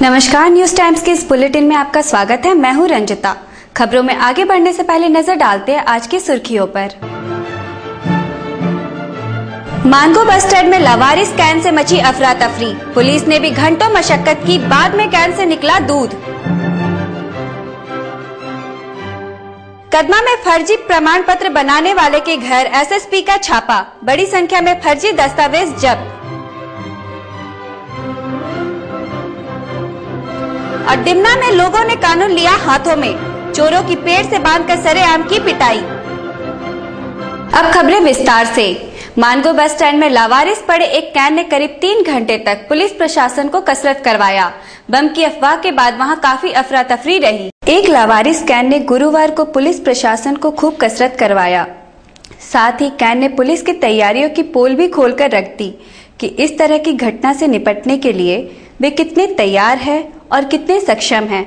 नमस्कार, news times के इस बुलेटिन में आपका स्वागत है। मैं हूं रंजिता। खबरों में आगे बढ़ने से पहले नजर डालते हैं आज की सुर्खियों पर। मानगो बस स्टैंड में लावारिस कैन से मची अफरा तफरी। पुलिस ने भी घंटों मशक्कत की, बाद में कैन से निकला दूध। कदमा में फर्जी प्रमाण पत्र बनाने वाले के घर एसएसपी का छापा, बड़ी संख्या में फर्जी दस्तावेज जब्त। और डिमना में लोगों ने कानून लिया हाथों में, चोरों की पेड़ से बांधकर सरेआम की पिटाई। अब खबरें विस्तार से। मानगो बस स्टैंड में लावारिस पड़े एक कैन ने करीब 3 घंटे तक पुलिस प्रशासन को कसरत करवाया। बम की अफवाह के बाद वहां काफी अफरा तफरी रही। एक लावारिस कैन ने गुरुवार को पुलिस प्रशासन को खूब कसरत करवाया। साथ ही कैन ने पुलिस की तैयारियों की पोल भी खोलकर रख दी कि इस तरह की घटना से निपटने के लिए वे कितने तैयार हैं और कितने सक्षम हैं।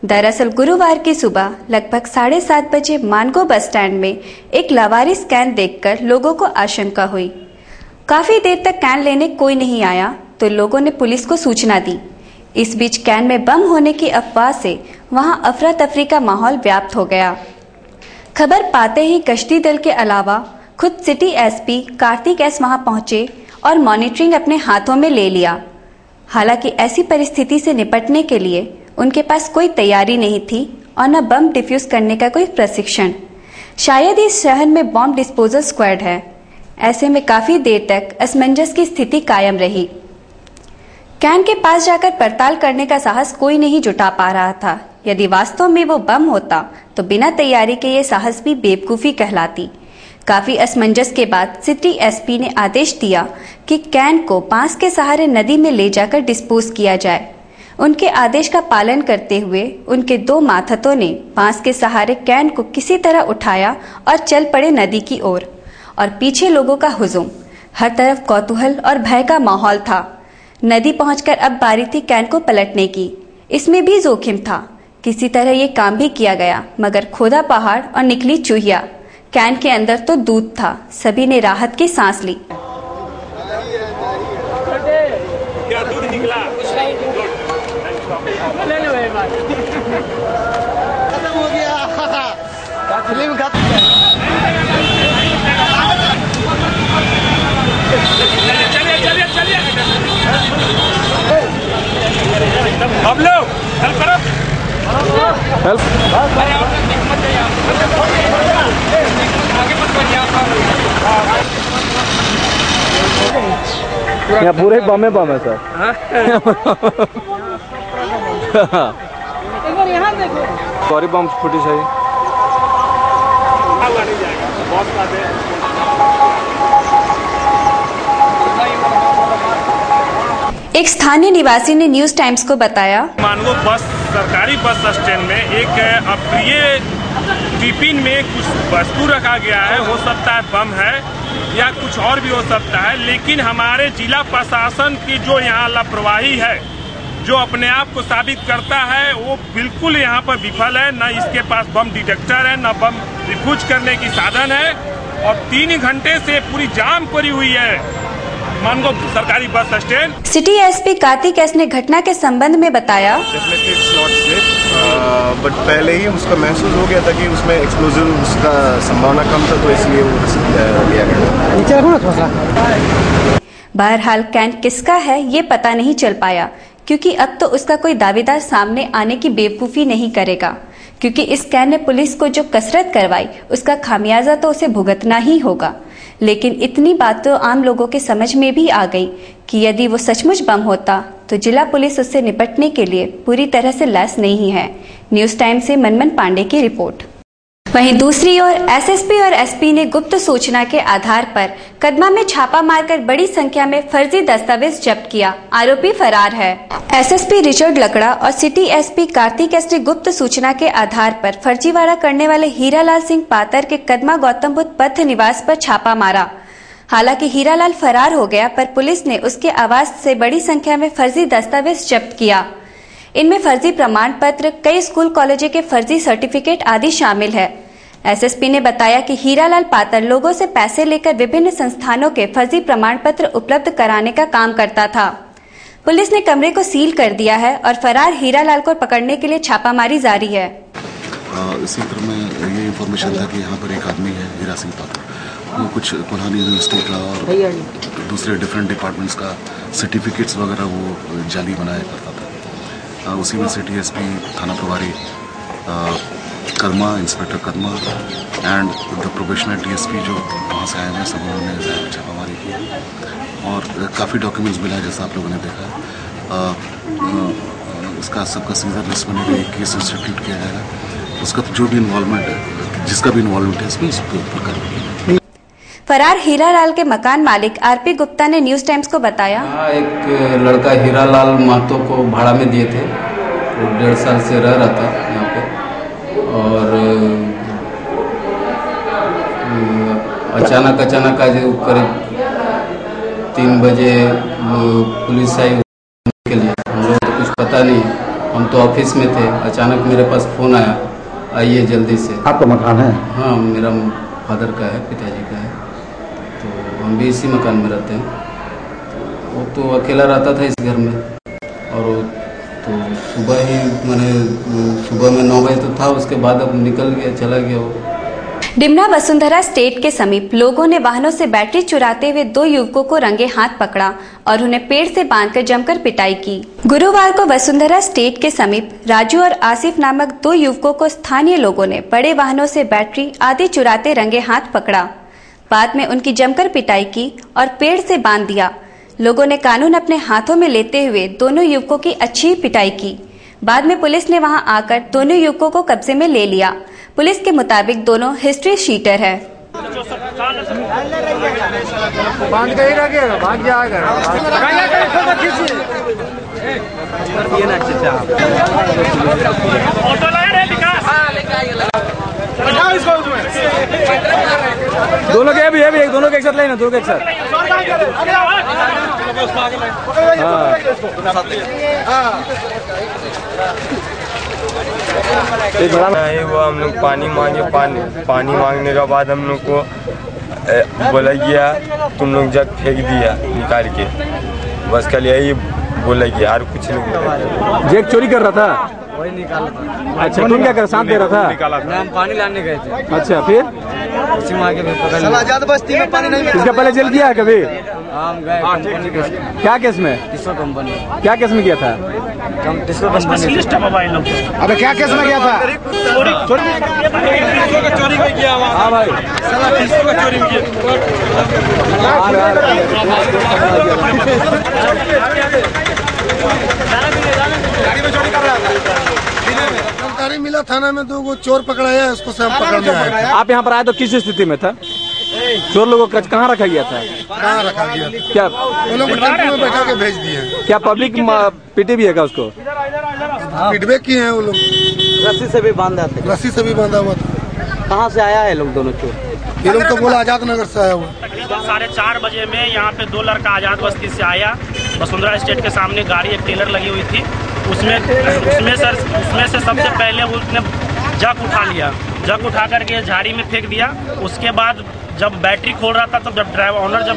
दरअसल गुरुवार की सुबह लगभग 7:30 बजे मानगो बस स्टैंड में एक लावारिस कैन देखकर लोगों को आशंका हुई। काफी देर तक कैन लेने कोई नहीं आया तो लोगों ने पुलिस को सूचना दी। इस बीच कैन में बम होने की अफवाह से वहां अफरा तफरी का माहौल व्याप्त हो गया। खबर पाते ही गश्ती दल के अलावा खुद सिटी एसपी कार्तिक एस वहां पहुंचे और मॉनिटरिंग अपने हाथों में ले लिया। हालांकि ऐसी परिस्थिति से निपटने के लिए उनके पास कोई तैयारी नहीं थी और न बम डिफ्यूज करने का कोई प्रशिक्षण। शायद इस शहर में बॉम्ब डिस्पोजल स्क्वाड है। ऐसे में काफी देर तक असमंजस की स्थिति कायम रही। कैन के पास जाकर पड़ताल करने का साहस कोई नहीं जुटा पा रहा था। यदि वास्तव में वो बम होता तो बिना तैयारी के ये साहस भी बेवकूफी कहलाती। काफी असमंजस के बाद सिटी एसपी ने आदेश दिया कि कैन को बांस के सहारे नदी में ले जाकर डिस्पोज किया जाए। उनके आदेश का पालन करते हुए उनके 2 माथतों ने बांस के सहारे कैन को किसी तरह उठाया और चल पड़े नदी की ओर। और पीछे लोगों का हुजूम, हर तरफ कौतूहल और भय का माहौल था। नदी पहुंचकर अब बारी थी कैन को पलटने की। इसमें भी जोखिम था। किसी तरह ये काम भी किया गया, मगर खोदा पहाड़ और निकली चूहिया। कैन के अंदर तो दूध था। सभी ने राहत की सांस ली। क्या दूध निकला? खत्म हो गया। फिल्म खत्म। चलिए। अब लोग हेल्प करो। यहाँ पूरे बम है सर। एक बार यहाँ देखो। सॉरी बम फुटेज है। एक स्थानीय निवासी ने न्यूज टाइम्स को बताया, मानगो सरकारी बस स्टैंड में एक अप्रिय टिफिन में कुछ वस्तु रखा गया है। हो सकता है बम है या कुछ और भी हो सकता है, लेकिन हमारे जिला प्रशासन की जो यहाँ लापरवाही है, जो अपने आप को साबित करता है, वो बिल्कुल यहाँ पर विफल है। न इसके पास बम डिटेक्टर है, न बम डिफ्यूज करने की साधन है। और 3 घंटे से पूरी जाम पड़ी हुई है मानगो सरकारी bus stand. City SP Kartik S ने घटना के संबंध में बताया, बट पहले ही उसका महसूस हो गया था कि उसमें एक्सप्लोजिव उसका संभावना कम था, तो इसलिए वो लिया गया। बहरहाल कैन किसका है ये पता नहीं चल पाया, क्योंकि अब तो उसका कोई दावेदार सामने आने की बेवकूफी नहीं करेगा। क्योंकि इस कैन ने पुलिस को जो कसरत करवाई उसका खामियाजा तो उसे भुगतना ही होगा। लेकिन इतनी बात तो आम लोगों के समझ में भी आ गई कि यदि वो सचमुच बम होता तो जिला पुलिस उससे निपटने के लिए पूरी तरह से लैस नहीं है। न्यूज टाइम से मनमन पांडे की रिपोर्ट। वहीं दूसरी ओर एसएसपी और एसपी ने गुप्त सूचना के आधार पर कदमा में छापा मारकर बड़ी संख्या में फर्जी दस्तावेज जब्त किया। आरोपी फरार है। एसएसपी रिचर्ड लकड़ा और सिटी एसपी कार्तिक एस ने गुप्त सूचना के आधार पर फर्जीवाड़ा करने वाले हीरालाल सिंह पातर के कदमा गौतम बुद्ध पथ निवास पर छापा मारा। हालांकि हीरालाल फरार हो गया, पर पुलिस ने उसके आवास से बड़ी संख्या में फर्जी दस्तावेज जब्त किया। इनमें फर्जी प्रमाण पत्र, कई स्कूल कॉलेजों के फर्जी सर्टिफिकेट आदि शामिल है। एसएसपी ने बताया कि हीरालाल पातर लोगों से पैसे लेकर विभिन्न संस्थानों के फर्जी प्रमाण पत्र उपलब्ध कराने का काम करता था। पुलिस ने कमरे को सील कर दिया है और फरार हीरालाल को पकड़ने के लिए छापामारी जारी है। इसी क्रम में ये इन्फॉर्मेशन था कि यहाँ पर एक आदमी है हीरा सिंह पात्र, वो कुछ कोल्हानी यूनिवर्सिटी का और दूसरे डिफरेंट डिपार्टमेंट्स का सर्टिफिकेट्स वगैरह वो जाली बनाया करता था। उसी में से DSP थाना प्रभारी Karma, inspector Karma and the probationer DSP जो वहाँ से आए हैं, सब उन्होंने छापामारी की और काफ़ी डॉक्यूमेंट्स मिला है जैसा आप लोगों ने देखा। इसका सबका सीजर लिस्ट बनेगा, एक केस इंस्टीट्यूट किया जाएगा, उसका जो भी इन्वॉल्वमेंट है, जिसका भी इन्वॉल्वमेंट है इसमें उसके ऊपर कर। फरार हीरालाल के मकान मालिक RP गुप्ता ने न्यूज टाइम्स को बताया, एक लड़का हीरालाल महतो को भाड़ा में दिए थे, वो 1.5 साल से रह रहा था यहाँ पे और अचानक आज करीब 3 बजे पुलिस आई के लिए। हम लोग तो कुछ पता नहीं, हम तो ऑफिस में थे, अचानक मेरे पास फोन आया, आइए जल्दी से। आपका मकान है? हाँ, मेरा फादर का है, पिताजी का है, तो हम भी इसी मकान में रहते हैं। वो तो अकेला रहता था इस घर में और वो तो सुबह ही सुबह में 9 बजे तो था, उसके बाद अब निकल गया, चला गया वो। डिमना वसुंधरा स्टेट के समीप लोगों ने वाहनों से बैटरी चुराते हुए 2 युवकों को रंगे हाथ पकड़ा और उन्हें पेड़ से बांधकर जमकर पिटाई की। गुरुवार को वसुंधरा स्टेट के समीप राजू और आसिफ नामक 2 युवकों को स्थानीय लोगों ने बड़े वाहनों से बैटरी आदि चुराते रंगे हाथ पकड़ा। बाद में उनकी जमकर पिटाई की और पेड़ से बांध दिया। लोगों ने कानून अपने हाथों में लेते हुए दोनों युवकों की अच्छी पिटाई की। बाद में पुलिस ने वहां आकर दोनों युवकों को कब्जे में ले लिया। पुलिस के मुताबिक दोनों हिस्ट्री शीटर है। बांध के ही रखेगा, भाग जाएगा। दोनों के भी एक दोनों के एक साथ लेना, दोनों के एक साथ। वो हम लोग पानी मांगने के बाद हम लोग को बोला गया तुम लोग जग फेंक दिया निकाल के, बस कल यही बोला गया और कुछ नहीं। जेक चोरी कर रहा था, वही निकाला था। अच्छा, तुम क्या कर साथ दे रहा था? हम पानी लाने गए थे। अच्छा, फिर उसी में आके पकड़ बस्ती में पानी नहीं। इसका पहले जेल किया है कभी? हम गए। क्या केस में? टिस्को कंपनी। क्या केस में किया था? टिस्को कंपनी। अबे क्या केस में गया था? चोरी में किया। हाँ भाई, चोरी में जानकारी मिला थाना में 2 चोर पकड़ाया है, उसको सब पकड़ने आए। आप यहाँ पर आए तो किस स्थिति में था? चोर लोगों को कहाँ रखा गया था? कहाँ रखा गया? क्या वो लोग टेम्पो में बैठा के भेज दिए। क्या पब्लिक पीटी भी है क्या उसको? फीडबैक किए हैं वो लोग। रस्सी से भी बांधा था। रस्सी से भी बांधा हुआ था। कहाँ से आया है लोग दोनों चोर? ये लोग तो बोला आजाद नगर से आया हुआ। 4:30 बजे में यहाँ पे 2 लड़का आजाद बस्ती से आया। वसुंधरा स्टेट के सामने गाड़ी एक टेलर लगी हुई थी, उसमें से सबसे पहले उसने जग उठा लिया। जग उठा करके झाड़ी में फेंक दिया। उसके बाद जब बैटरी खोल रहा था, तब जब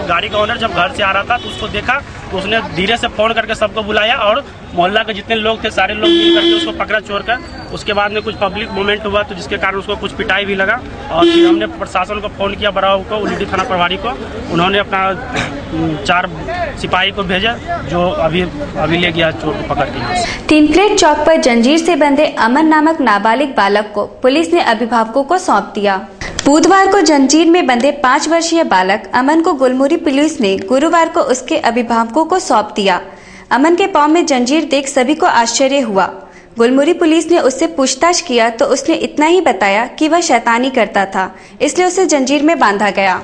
गाड़ी का ओनर जब घर से आ रहा था तो उसको देखा, तो उसने धीरे से फोन करके सबको बुलाया और मोहल्ला के जितने लोग थे सारे लोग मिल करके उसको पकड़ा चोर कर। उसके बाद में कुछ पब्लिक मूवमेंट हुआ, तो जिसके कारण उसको कुछ पिटाई भी लगा। और फिर हमने प्रशासन को फोन किया, बराव को, उलीटी थाना प्रभारी को। उन्होंने अपना 4 सिपाही को भेजा, जो अभी ले गया चोर को पकड़ के। तीनप्लेट चौक पर जंजीर से बंधे अमन नामक नाबालिग बालक को पुलिस ने अभिभावकों को सौंप दिया। बुधवार को जंजीर में बंधे 5 वर्षीय बालक अमन को गुलमुरी पुलिस ने गुरुवार को उसके अभिभावकों को सौंप दिया। अमन के पांव में जंजीर देख सभी को आश्चर्य हुआ। गुलमुरी पुलिस ने उससे पूछताछ किया तो उसने इतना ही बताया कि वह शैतानी करता था, इसलिए उसे जंजीर में बांधा गया।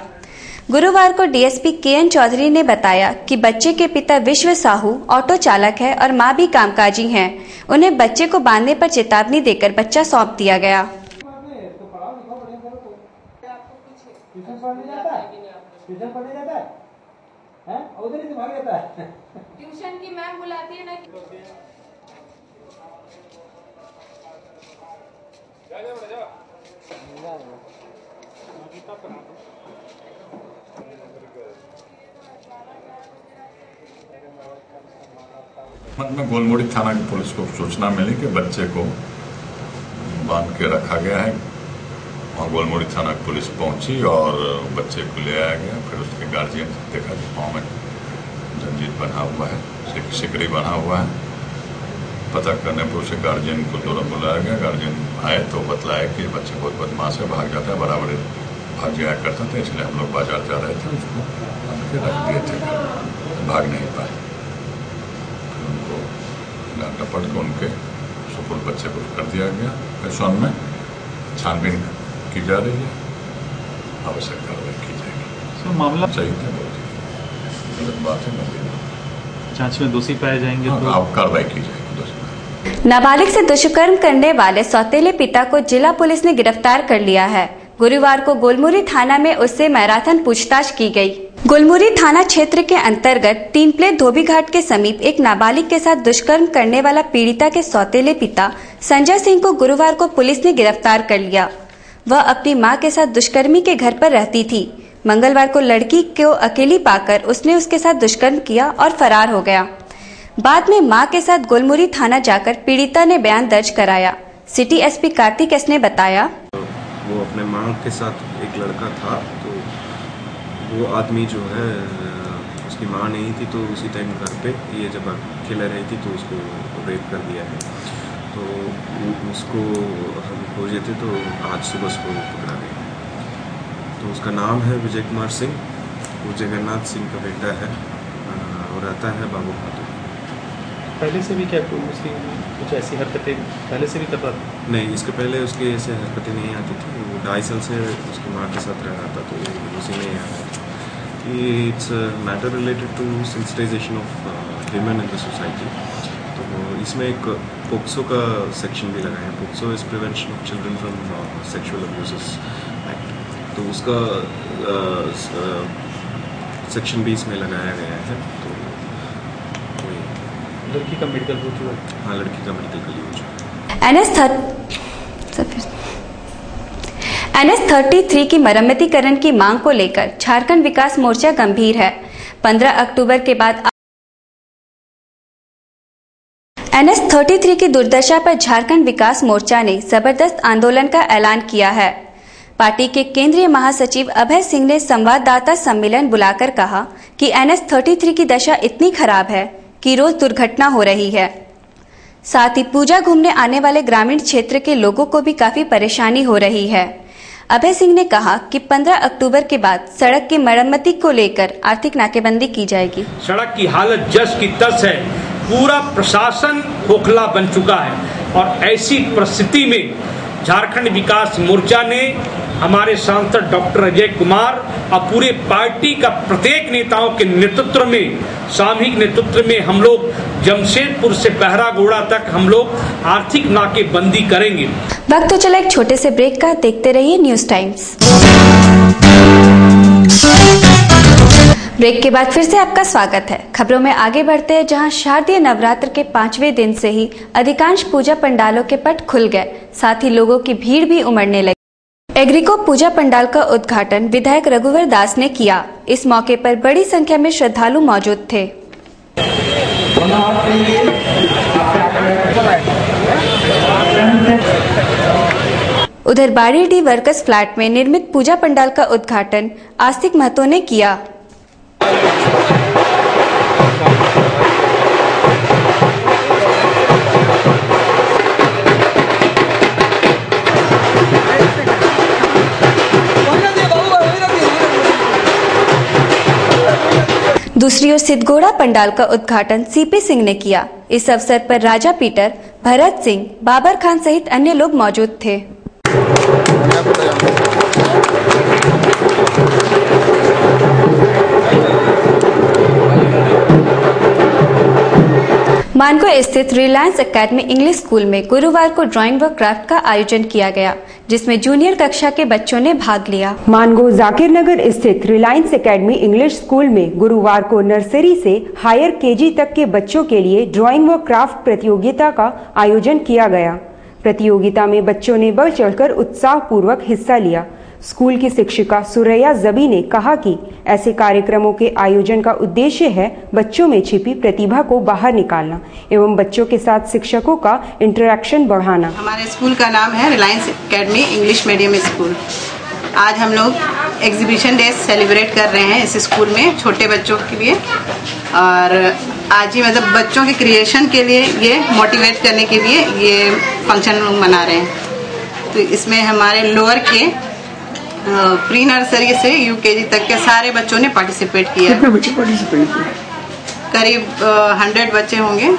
गुरुवार को DSP KN चौधरी ने बताया कि बच्चे के पिता विश्व साहू ऑटो चालक है और मां भी कामकाजी हैं। उन्हें बच्चे को बांधने पर चेतावनी देकर बच्चा सौंप दिया गया। ट्यूशन की मैम बुलाती है ना। में गोलमुड़ी थाना की पुलिस को सूचना मिली कि बच्चे को बांध के रखा गया है। वहाँ गोलमुड़ी थाना की पुलिस पहुंची और बच्चे को ले आया गया। फिर उसके गार्जियन देखा कि पाँव में जंजीर बना हुआ है, सिकड़ी बना हुआ है। पता करने पर उसे गार्जियन को तुरंत बुलाया गया। गार्जियन आए तो बतलाया कि बच्चे बहुत बदमाश है, भाग जाता है, बराबर भाग जाया करता था, इसलिए हम लोग बाजार जा रहे थे, उसको बांध के रख दिए थे, भाग नहीं पाए। फिर उनको डपट के उनके सुपुर्द बच्चे को कर दिया गया। फिर में छानबीन की जा रही है, आवश्यक कार्रवाई की जाएगी। मामला सही है, गलत बात है, जांच में दोषी पाए जाएंगे तो अब कार्रवाई की जाएगी। नाबालिग से दुष्कर्म करने वाले सौतेले पिता को जिला पुलिस ने गिरफ्तार कर लिया है। गुरुवार को गोलमुरी थाना में उससे मैराथन पूछताछ की गई। गोलमुरी थाना क्षेत्र के अंतर्गत 3 प्लेट धोबी घाट के समीप एक नाबालिग के साथ दुष्कर्म करने वाला पीड़िता के सौतेले पिता संजय सिंह को गुरुवार को पुलिस ने गिरफ्तार कर लिया। वह अपनी मां के साथ दुष्कर्मी के घर पर रहती थी। मंगलवार को लड़की को अकेली पाकर उसने उसके साथ दुष्कर्म किया और फरार हो गया। बाद में मां के साथ गोलमुरी थाना जाकर पीड़िता ने बयान दर्ज कराया। सिटी एसपी कार्तिक एस ने बताया, वो अपने मां के साथ एक लड़का था, तो वो आदमी जो है उसकी मां नहीं थी, तो उसी टाइम घर पे ये जब अकेले रही थी तो उसको रेप कर दिया है। तो उसको हम खोजे थे, तो आज सुबह उसको पकड़ा गया। तो उसका नाम है विजय कुमार सिंह, वो जगन्नाथ सिंह का बेटा है और रहता है बाबू खातू। पहले से भी क्या उसकी कुछ ऐसी हरकतें पहले से भी करता था? नहीं, इसके पहले उसकी ऐसे हरकतें नहीं आती थी। वो 2.5 साल से उसकी माँ के साथ रह रहा था, तो उसी में आया कि it's matter related to sensitisation of women in the society. तो इसमें एक पोक्सो का सेक्शन भी लगाया है। POCSO is prevention of children from sexual abuses act, तो उसका सेक्शन भी इसमें लगाया गया है। तो लड़की का मेडिकल हो चुका है? हाँ, लड़की का मेडिकल कर लिया। NH 33 की मरम्मतीकरण की मांग को लेकर झारखंड विकास मोर्चा गंभीर है। 15 अक्टूबर के बाद NH 33 की दुर्दशा पर झारखंड विकास मोर्चा ने जबरदस्त आंदोलन का ऐलान किया है। पार्टी के केंद्रीय महासचिव अभय सिंह ने संवाददाता सम्मेलन बुलाकर कहा कि NH 33 की दशा इतनी खराब है कि रोज दुर्घटना हो रही है। साथ ही पूजा घूमने आने वाले ग्रामीण क्षेत्र के लोगों को भी काफी परेशानी हो रही है। अभय सिंह ने कहा कि 15 अक्टूबर के बाद सड़क की मरम्मती को लेकर आर्थिक नाकेबंदी की जाएगी। सड़क की हालत जस की तस है, पूरा प्रशासन खोखला बन चुका है और ऐसी परिस्थिति में झारखंड विकास मोर्चा ने हमारे सांसद डॉक्टर अजय कुमार और पूरे पार्टी का प्रत्येक नेताओं के नेतृत्व में, सामूहिक नेतृत्व में हम लोग जमशेदपुर से बहरागोड़ा तक हम लोग आर्थिक नाकेबंदी करेंगे। वक्त तो चला एक छोटे से ब्रेक का, देखते रहिए न्यूज टाइम्स। ब्रेक के बाद फिर से आपका स्वागत है। खबरों में आगे बढ़ते हैं, जहां शारदीय नवरात्र के 5वें दिन से ही अधिकांश पूजा पंडालों के पट खुल गए, साथ ही लोगों की भीड़ भी उमड़ने लगी। एग्रीको पूजा पंडाल का उद्घाटन विधायक रघुवर दास ने किया। इस मौके पर बड़ी संख्या में श्रद्धालु मौजूद थे। उधर बाड़ीडीह वर्कर्स फ्लैट में निर्मित पूजा पंडाल का उद्घाटन आस्तिक महतो ने किया। दूसरी ओर सिद्धगोड़ा पंडाल का उद्घाटन सीपी सिंह ने किया। इस अवसर पर राजा पीटर, भरत सिंह, बाबर खान सहित अन्य लोग मौजूद थे। मानगो स्थित रिलायंस एकेडमी इंग्लिश स्कूल में गुरुवार को ड्राइंग व क्राफ्ट का आयोजन किया गया, जिसमें जूनियर कक्षा के बच्चों ने भाग लिया। मानगो जाकिर नगर स्थित रिलायंस एकेडमी इंग्लिश स्कूल में गुरुवार को नर्सरी से हायर केजी तक के बच्चों के लिए ड्राइंग व क्राफ्ट प्रतियोगिता का आयोजन किया गया। प्रतियोगिता में बच्चों ने बढ़ चढ़कर उत्साह पूर्वक हिस्सा लिया। स्कूल की शिक्षिका सुरैया जबी ने कहा कि ऐसे कार्यक्रमों के आयोजन का उद्देश्य है बच्चों में छिपी प्रतिभा को बाहर निकालना एवं बच्चों के साथ शिक्षकों का इंटरेक्शन बढ़ाना। हमारे स्कूल का नाम है Reliance academy English medium school. आज हम लोग एग्जीबिशन डे सेलिब्रेट कर रहे हैं इस स्कूल में छोटे बच्चों के लिए, और आज ही मतलब बच्चों के क्रिएशन के लिए, ये मोटिवेट करने के लिए ये फंक्शन मना रहे हैं। तो इसमें हमारे लोअर के प्री नर्सरी से यूकेजी तक के सारे बच्चों ने पार्टिसिपेट किया। कितने बच्चे पार्टिसिपेट किए? करीब 100 बच्चे होंगे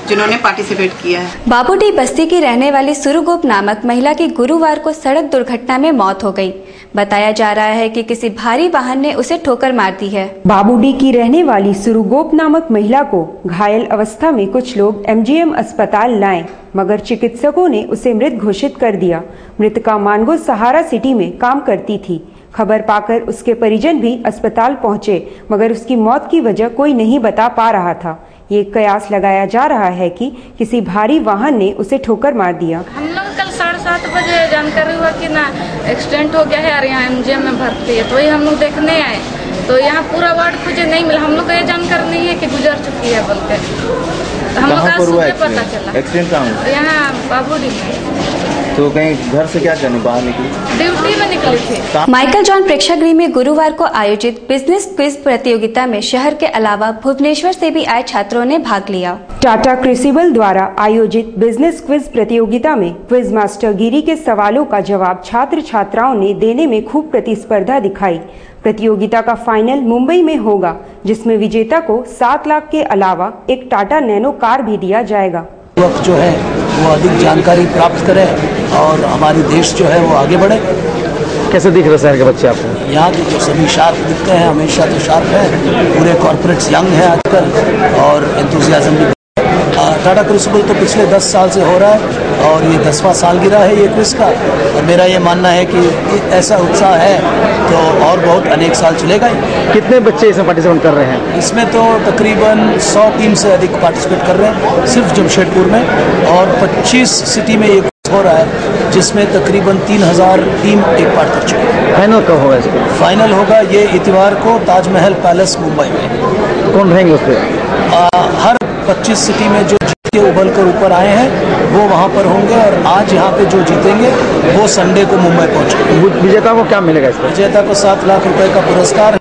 जिन्होंने पार्टिसिपेट किया है। बाबूडी बस्ती की रहने वाली सुरुगोप नामक महिला की गुरुवार को सड़क दुर्घटना में मौत हो गई। बताया जा रहा है कि किसी भारी वाहन ने उसे ठोकर मार दी है। बाबूडी की रहने वाली सुरुगोप नामक महिला को घायल अवस्था में कुछ लोग एमजीएम अस्पताल लाए, मगर चिकित्सकों ने उसे मृत घोषित कर दिया। मृतका मानगो सहारा सिटी में काम करती थी। खबर पाकर उसके परिजन भी अस्पताल पहुंचे, मगर उसकी मौत की वजह कोई नहीं बता पा रहा था। ये कयास लगाया जा रहा है कि किसी भारी वाहन ने उसे ठोकर मार दिया। हम लोग कल 7:30 बजे जानकारी हुआ कि ना एक्सीडेंट हो गया है और यहाँ एमजीएम में भर्ती है, तो वही हम लोग देखने आए। तो यहाँ पूरा वार्ड मुझे नहीं मिला, हम लोग को ये जानकारी नहीं है कि गुजर चुकी है बोल के। हम लोग आज सुबह पता चला। एक्सीडेंट कहाँ हुआ? यहाँ बाबूडी में। तो कहीं घर से क्या करने बाहर निकली? ड्यूटी में निकली थी। माइकल जॉन प्रेक्षागृह में गुरुवार को आयोजित बिजनेस क्विज प्रतियोगिता में शहर के अलावा भुवनेश्वर से भी आए छात्रों ने भाग लिया। टाटा क्रूसिबल द्वारा आयोजित बिजनेस क्विज प्रतियोगिता में क्विज मास्टर गिरी के सवालों का जवाब छात्र छात्राओं ने देने में खूब प्रतिस्पर्धा दिखाई। प्रतियोगिता का फाइनल मुंबई में होगा, जिसमें विजेता को 7 लाख के अलावा एक टाटा नैनो कार भी दिया जाएगा। वक्त जो है वो अधिक जानकारी प्राप्त करे और हमारी देश जो है वो आगे बढ़े। कैसे दिख रहे शहर के बच्चे आपको? यहाँ के जो सभी शार्प दिखते हैं, हमेशा तो शार्प है। पूरे कॉर्पोरेट्स यंग है आजकल और एंथुसियाज्म भी। टाटा क्रूसिबल तो पिछले 10 साल से हो रहा है और ये 10वां सालगिरह है ये क्विज का, और मेरा ये मानना है कि ऐसा उत्साह है तो और बहुत अनेक साल चलेगा ही। कितने बच्चे इसमें पार्टिसिपेट कर रहे हैं? इसमें तो तकरीबन 100 टीम से अधिक पार्टिसिपेट कर रहे हैं सिर्फ जमशेदपुर में, और 25 सिटी में ये हो रहा है जिसमें तकरीबन 3000 टीम टेक पार्ट कर चुकी है। फाइनल कब होगा इसका? फाइनल होगा ये इतवार को ताजमहल पैलेस मुंबई में। कौन रहेंगे उस पर? हर 25 सिटी में जो जीत के उभर कर ऊपर आए हैं वो वहाँ पर होंगे, और आज यहाँ पे जो जीतेंगे वो संडे को मुंबई पहुँचेंगे। विजेता को क्या मिलेगा इसका? विजेता को 7 लाख रुपए का पुरस्कार